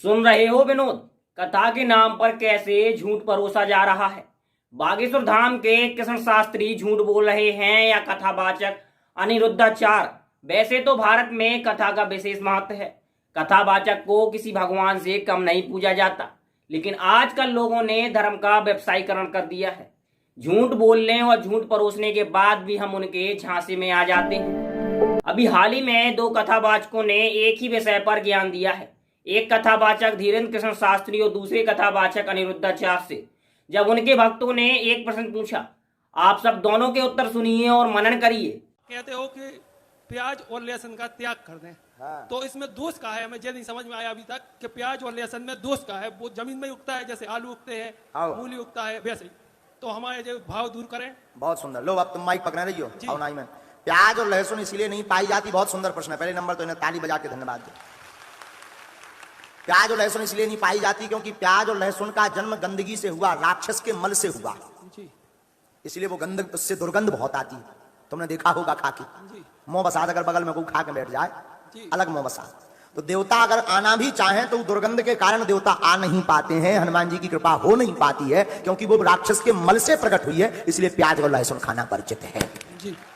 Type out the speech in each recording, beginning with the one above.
सुन रहे हो विनोद, कथा के नाम पर कैसे झूठ परोसा जा रहा है। बागेश्वर धाम के कृष्ण शास्त्री झूठ बोल रहे हैं या कथावाचक अनिरुद्धाचार्य। वैसे तो भारत में कथा का विशेष महत्व है। कथावाचक को किसी भगवान से कम नहीं पूजा जाता, लेकिन आजकल लोगों ने धर्म का व्यवसायीकरण कर दिया है। झूठ बोलने और झूठ परोसने के बाद भी हम उनके झांसे में आ जाते हैं। अभी हाल ही में दो कथावाचकों ने एक ही विषय पर ज्ञान दिया है। एक कथावाचक धीरेन्द्र कृष्ण शास्त्री और दूसरे कथावाचक अनिरुद्धाचार्य से जब उनके भक्तों ने एक प्रश्न पूछा, आप सब दोनों के उत्तर सुनिए और मनन करिए। कहते हो कि प्याज और लहसुन का त्याग कर दें। हाँ। तो इसमें दोष का है, हमें ये नहीं समझ में आया अभी तक कि प्याज और लहसुन में दोष का है। वो जमीन में उगता है, जैसे आलू उगते हैं, मूली उगता है, वैसे ही। तो हमारे जो भाव दूर करें। बहुत सुंदर। लो अब तुम माइक पकड़े रही हो। में प्याज और लहसुन इसलिए नहीं पाई जाती, बहुत सुंदर प्रश्न है। पहले नंबर तो इन्हें ताली बजा के धन्यवाद दो। प्याज और लहसुन इसलिए नहीं पाई जाती क्योंकि प्याज और लहसुन का जन्म गंदगी से हुआ, राक्षस के मल से हुआ, इसलिए वो गंदग, उससे दुर्गंध बहुत आती है। तुमने देखा होगा खा के। मोह बसात अगर बगल में कोई खा के बैठ जाए, अलग मोह बसात। तो देवता अगर आना भी चाहे तो दुर्गंध के कारण देवता आ नहीं पाते हैं। हनुमान जी की कृपा हो नहीं पाती है क्योंकि वो राक्षस के मल से प्रकट हुई है, इसलिए प्याज और लहसुन खाना वर्जित है।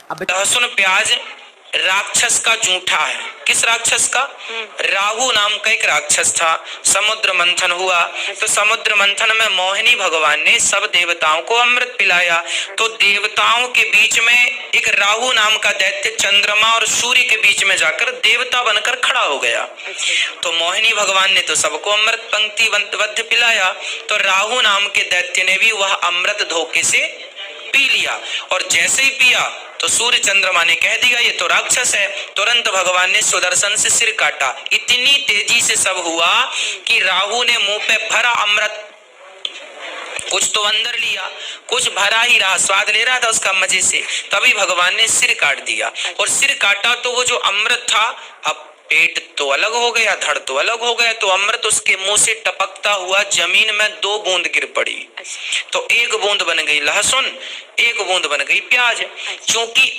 अब लहसुन प्याज राक्षस का जूठा है। किस राक्षस का? राहु नाम का एक राक्षस था। समुद्र मंथन हुआ तो समुद्र मंथन में मोहिनी भगवान ने सब देवताओं को अमृत पिलाया। तो देवताओं के बीच में एक राहु नाम का दैत्य चंद्रमा और सूर्य के बीच में जाकर देवता बनकर खड़ा हो गया। तो मोहिनी भगवान ने तो सबको अमृत पंक्ति वध पिलाया, तो राहु नाम के दैत्य ने भी वह अमृत धोखे से पी लिया। और जैसे ही पिया तो सूर्य चंद्रमा ने कह दिया ये तो राक्षस है। तुरंत भगवान ने सुदर्शन से सिर काटा। इतनी तेजी से सब हुआ कि राहु ने मुंह पे भरा अमृत, कुछ तो अंदर लिया, कुछ भरा ही रहा, स्वाद ले रहा था उसका मजे से। तभी भगवान ने सिर काट दिया। और सिर काटा तो वो जो अमृत था, अब पेट तो अलग हो गया, धड़ तो अलग हो गया, तो अमृत उसके मुंह से टपकता हुआ जमीन में 2 बूंद गिर पड़ी। तो 1 बूंद बन गई लहसुन, 1 बूंद बन गई प्याज। क्योंकि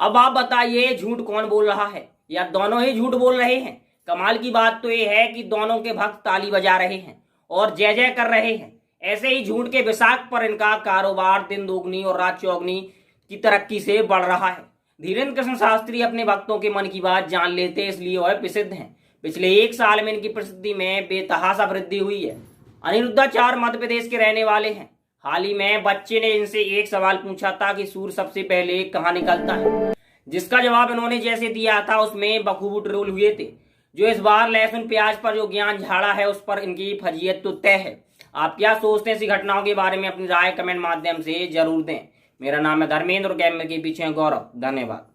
अब आप बताइए, झूठ कौन बोल रहा है या दोनों ही झूठ बोल रहे हैं? कमाल की बात तो ये है कि दोनों के भक्त ताली बजा रहे हैं और जय जय कर रहे हैं। ऐसे ही झूठ के विशाख पर इनका कारोबार दिन दोगुनी और रात चौगुनी की तरक्की से बढ़ रहा है। धीरेन्द्र कृष्ण शास्त्री अपने भक्तों के मन की बात जान लेते, इसलिए वह प्रसिद्ध हैं। पिछले 1 साल में इनकी प्रसिद्धि में बेतहाशा वृद्धि हुई है। अनिरुद्धाचार्य मध्य प्रदेश के रहने वाले हैं। हाल ही में बच्चे ने इनसे एक सवाल पूछा था कि सूर्य सबसे पहले कहाँ निकलता है, जिसका जवाब इन्होंने जैसे दिया था उसमें बखूबी ट्रोल हुए थे। जो इस बार लहसुन प्याज पर जो ज्ञान झाड़ा है उस पर इनकी फजीयत तो तय है। आप क्या सोचते हैं ऐसी घटनाओं के बारे में? अपनी राय कमेंट माध्यम से जरूर दें। मेरा नाम है धर्मेंद्र और कैमरे के पीछे गौरव। धन्यवाद।